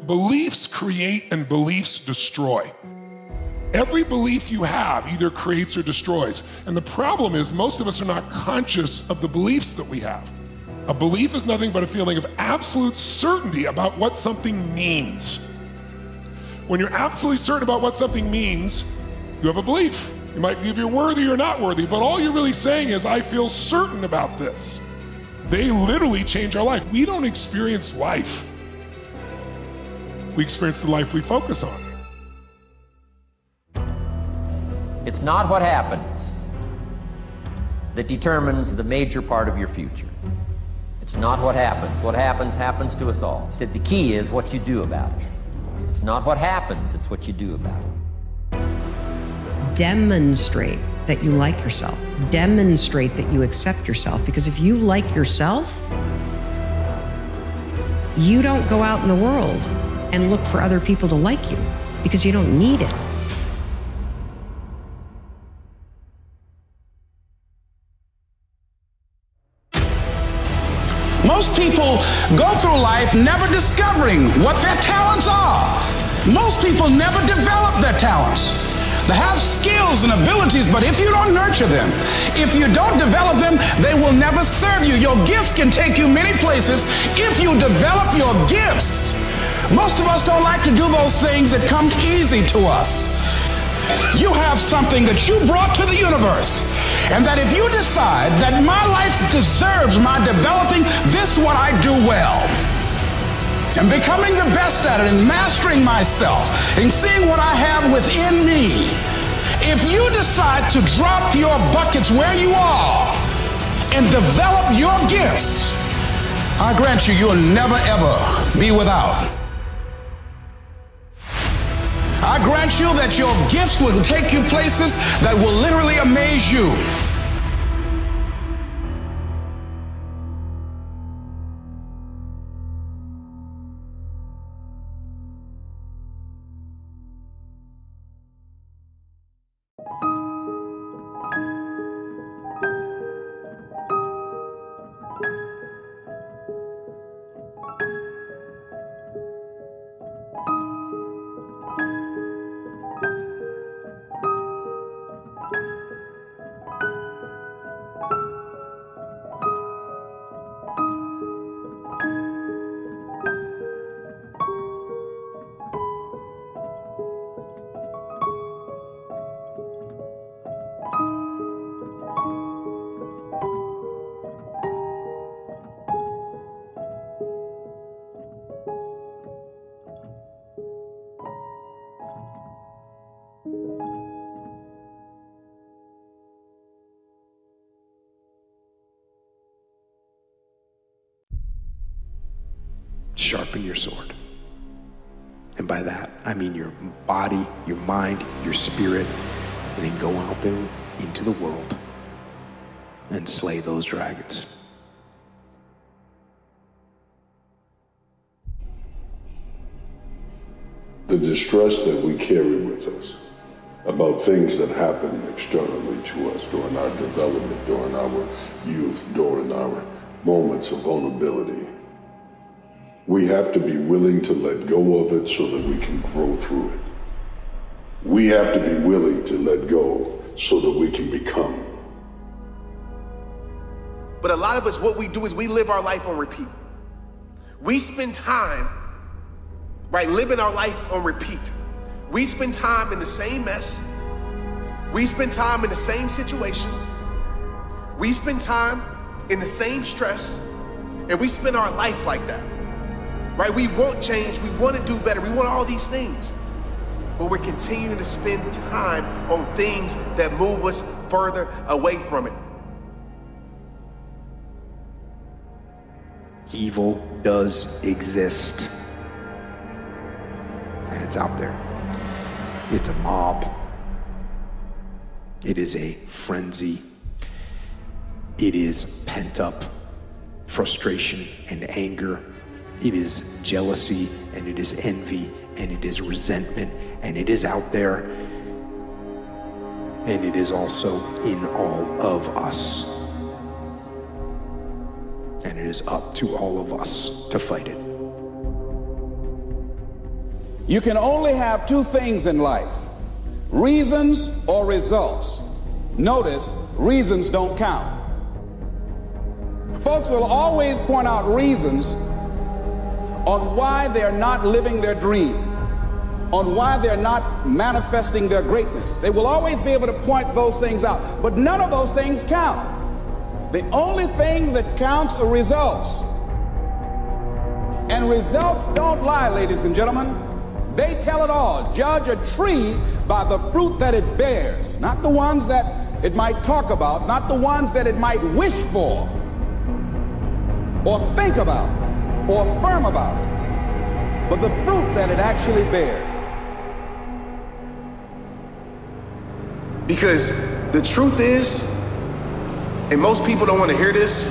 Beliefs create and beliefs destroy. Every belief you have either creates or destroys. And the problem is most of us are not conscious of the beliefs that we have. A belief is nothing but a feeling of absolute certainty about what something means. When you're absolutely certain about what something means, you have a belief. You might believe you're worthy or not worthy, but all you're really saying is, I feel certain about this. They literally change our life. We don't experience life. We experience the life we focus on. It's not what happens that determines the major part of your future. It's not what happens. What happens, happens to us all. He said the key is what you do about it. It's not what happens, it's what you do about it. Demonstrate that you like yourself. Demonstrate that you accept yourself. Because if you like yourself, you don't go out in the world and look for other people to like you, because you don't need it. Most people go through life never discovering what their talents are. Most people never develop their talents. They have skills and abilities, but if you don't nurture them, if you don't develop them, they will never serve you. Your gifts can take you many places if you develop your gifts. Most of us don't like to do those things that come easy to us. You have something that you brought to the universe, and that if you decide that my life deserves my developing this what I do well, and becoming the best at it, and mastering myself, and seeing what I have within me, if you decide to drop your buckets where you are and develop your gifts, I grant you, you'll never ever be without. I grant you that your gifts will take you places that will literally amaze you. sharpen your sword. And by that, I mean your body, your mind, your spirit, and then go out there into the world and slay those dragons. The distress that we carry with us about things that happen externally to us during our development, during our youth, during our moments of vulnerability. We have to be willing to let go of it so that we can grow through it. We have to be willing to let go so that we can become. But a lot of us, what we do is we live our life on repeat. We spend time, right, living our life on repeat. We spend time in the same mess. We spend time in the same situation. We spend time in the same stress, and we spend our life like that, right? We want change, we want to do better, we want all these things, but we're continuing to spend time on things that move us further away from it. Evil does exist, and it's out there. It's a mob. It is a frenzy. It is pent-up frustration and anger. It is jealousy, and it is envy, and it is resentment, and it is out there. And it is also in all of us. And it is up to all of us to fight it. You can only have two things in life: reasons or results. Notice, reasons don't count. Folks will always point out reasons on why they're not living their dream, on why they're not manifesting their greatness. They will always be able to point those things out, but none of those things count. The only thing that counts are results. And results don't lie, ladies and gentlemen. They tell it all. Judge a tree by the fruit that it bears, not the ones that it might talk about, not the ones that it might wish for, or think about, or affirm about, but the fruit that it actually bears. Because the truth is, and most people don't want to hear this,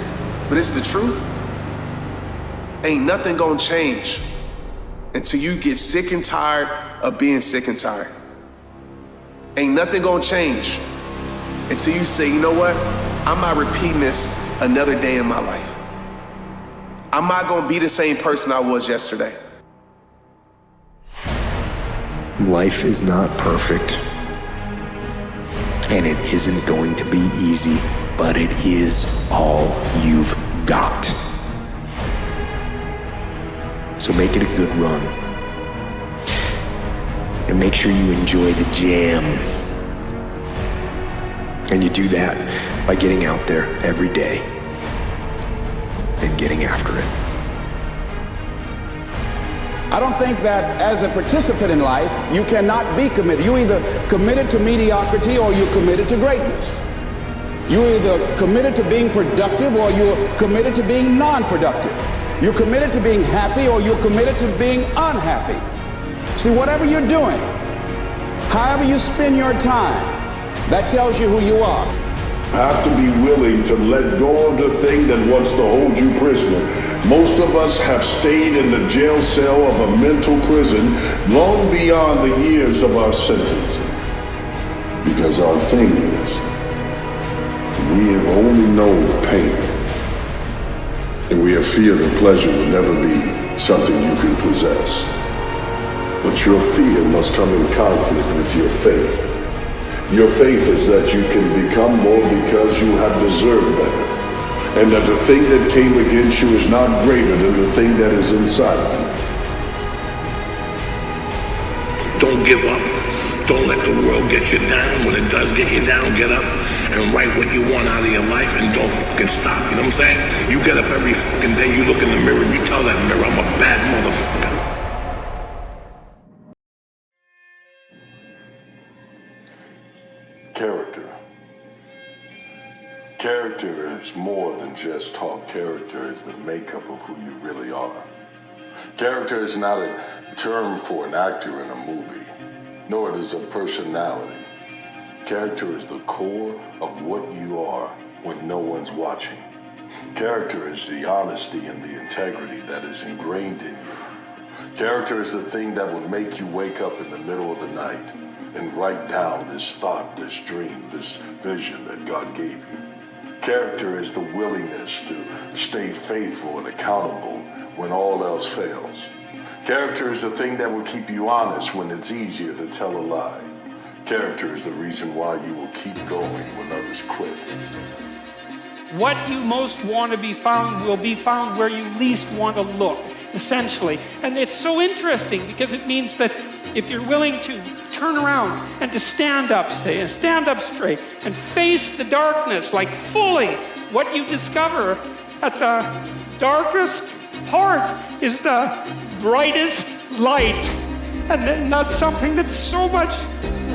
but it's the truth, ain't nothing gonna change until you get sick and tired of being sick and tired. Ain't nothing gonna change until you say, you know what? I'm not repeating this another day in my life. I'm not gonna be the same person I was yesterday. Life is not perfect, and it isn't going to be easy, but it is all you've got. So make it a good run, and make sure you enjoy the jam. And you do that by getting out there every day and getting after it. I don't think that as a participant in life, you cannot be committed. You're either committed to mediocrity or you're committed to greatness. You're either committed to being productive or you're committed to being non-productive. You're committed to being happy or you're committed to being unhappy. See, whatever you're doing, however you spend your time, that tells you who you are. Have to be willing to let go of the thing that wants to hold you prisoner. Most of us have stayed in the jail cell of a mental prison long beyond the years of our sentence. Because our thing is, we have only known the pain, and we have feared that pleasure will never be something you can possess. But your fear must come in conflict with your faith. Your faith is that you can become more because you have deserved better, and that the thing that came against you is not greater than the thing that is inside you. Don't give up. Don't let the world get you down. When it does get you down, get up and write what you want out of your life, and don't fucking stop. You know what I'm saying? You get up every fucking day, you look in the mirror, and you tell that mirror, I'm a bad motherfucker. Character is more than just talk. Character is the makeup of who you really are. Character is not a term for an actor in a movie, nor is it a personality. Character is the core of what you are when no one's watching. Character is the honesty and the integrity that is ingrained in you. Character is the thing that would make you wake up in the middle of the night and write down this thought, this dream, this vision that God gave you. Character is the willingness to stay faithful and accountable when all else fails. Character is the thing that will keep you honest when it's easier to tell a lie. Character is the reason why you will keep going when others quit. What you most want to be found will be found where you least want to look, essentially. And it's so interesting because it means that if you're willing to turn around and to stand up, say, and stand up straight and face the darkness like fully, what you discover at the darkest part is the brightest light. And that's something that's so much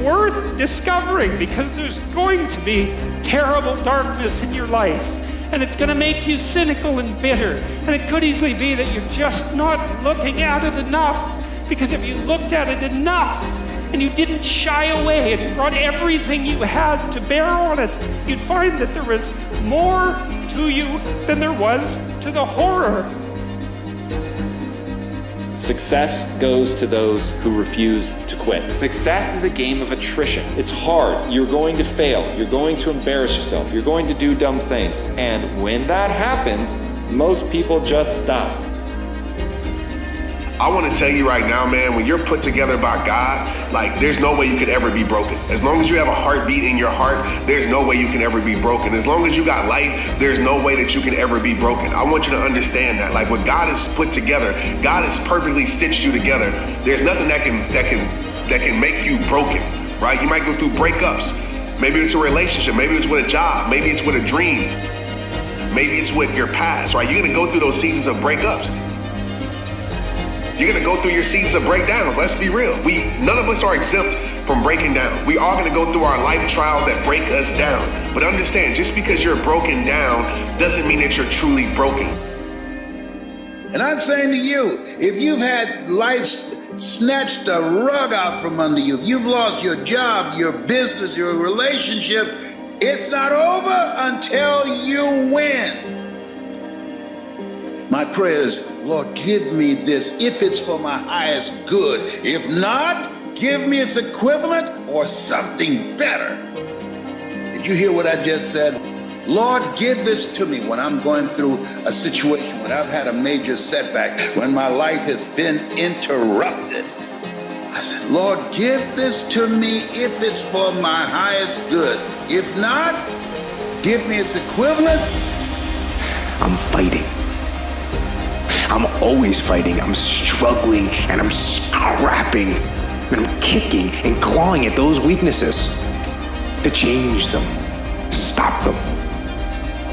worth discovering, because there's going to be terrible darkness in your life, and it's going to make you cynical and bitter, and it could easily be that you're just not looking at it enough, because if you looked at it enough and you didn't shy away and you brought everything you had to bear on it, you'd find that there was more to you than there was to the horror. Success goes to those who refuse to quit. Success is a game of attrition. It's hard. You're going to fail. You're going to embarrass yourself. You're going to do dumb things. And when that happens, most people just stop. I want to tell you right now, man, when you're put together by God, like, there's no way you could ever be broken. As long as you have a heartbeat in your heart, there's no way you can ever be broken. As long as you got life, there's no way that you can ever be broken. I want you to understand that. Like, what God has put together, God has perfectly stitched you together. There's nothing that can make you broken, right? You might go through breakups. Maybe it's a relationship. Maybe it's with a job. Maybe it's with a dream. Maybe it's with your past, right? You're going to go through those seasons of breakups. You're gonna go through your seasons of breakdowns. Let's be real. None of us are exempt from breaking down. We are gonna go through our life trials that break us down. But understand, just because you're broken down doesn't mean that you're truly broken. And I'm saying to you, if you've had life snatch the rug out from under you, if you've lost your job, your business, your relationship, it's not over until you win. My prayer is, Lord, give me this if it's for my highest good. If not, give me its equivalent or something better. Did you hear what I just said? Lord, give this to me when I'm going through a situation, when I've had a major setback, when my life has been interrupted. I said, Lord, give this to me if it's for my highest good. If not, give me its equivalent. I'm fighting. I'm always fighting. I'm struggling and I'm scrapping and I'm kicking and clawing at those weaknesses to change them, to stop them.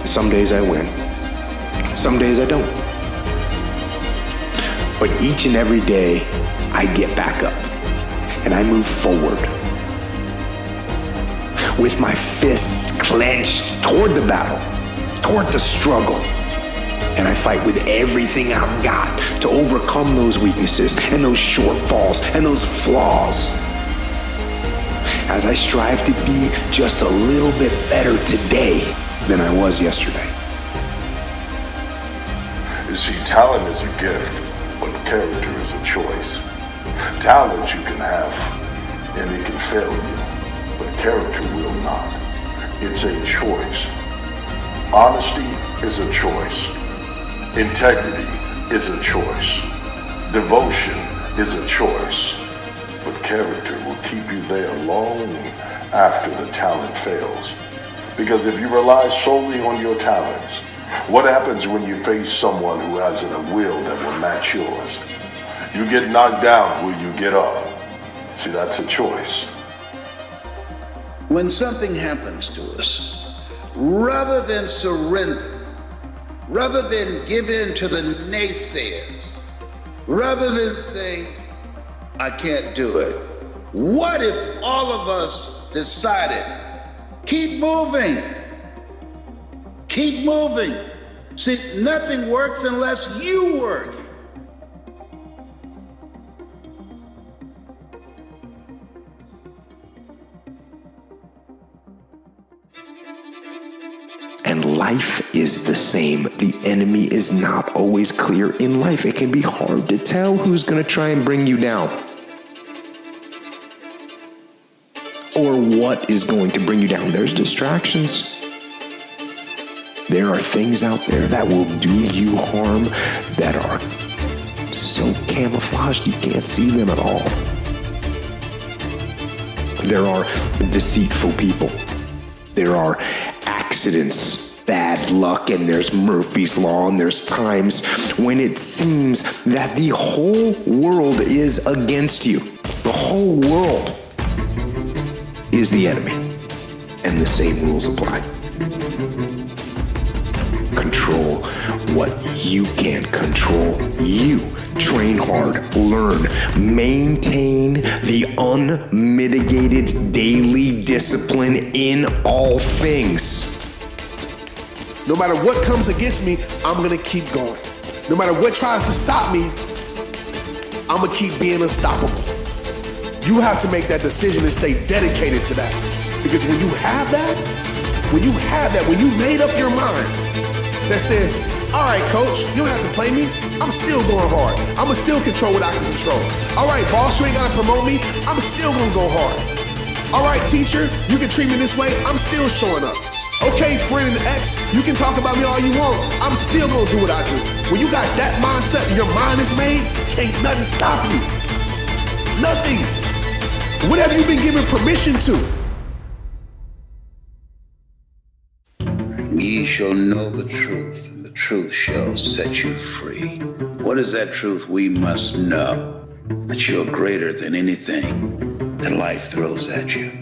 Some days I win. Some days I don't. But each and every day I get back up and I move forward with my fists clenched toward the battle, toward the struggle. And I fight with everything I've got to overcome those weaknesses and those shortfalls and those flaws, as I strive to be just a little bit better today than I was yesterday. You see, talent is a gift, but character is a choice. Talent you can have, and it can fail you, but character will not. It's a choice. Honesty is a choice. Integrity is a choice. Devotion is a choice. But character will keep you there long after the talent fails. Because if you rely solely on your talents, what happens when you face someone who has a will that will match yours? You get knocked down, will you get up? See, that's a choice. When something happens to us, rather than surrender, rather than give in to the naysayers, rather than saying, I can't do it, what if all of us decided, keep moving, keep moving. See, nothing works unless you work. Life is the same. The enemy is not always clear in life. It can be hard to tell who's going to try and bring you down, or what is going to bring you down. There's distractions. There are things out there that will do you harm that are so camouflaged you can't see them at all. There are deceitful people. There are accidents, bad luck, and there's Murphy's Law, and there's times when it seems that the whole world is against you. The whole world is the enemy, and the same rules apply. Control what you can control. You train hard, learn, maintain the unmitigated daily discipline in all things. No matter what comes against me, I'm gonna keep going. No matter what tries to stop me, I'm gonna keep being unstoppable. You have to make that decision and stay dedicated to that. Because when you have that, when you made up your mind that says, all right, coach, you don't have to play me. I'm still going hard. I'm gonna still control what I can control. All right, boss, you ain't gotta promote me. I'm still gonna go hard. All right, teacher, you can treat me this way. I'm still showing up. Okay, friend and ex, you can talk about me all you want. I'm still gonna do what I do. When you got that mindset and your mind is made, can't nothing stop you. Nothing. What have you been given permission to? Ye shall know the truth, and the truth shall set you free. What is that truth? We must know that you're greater than anything that life throws at you.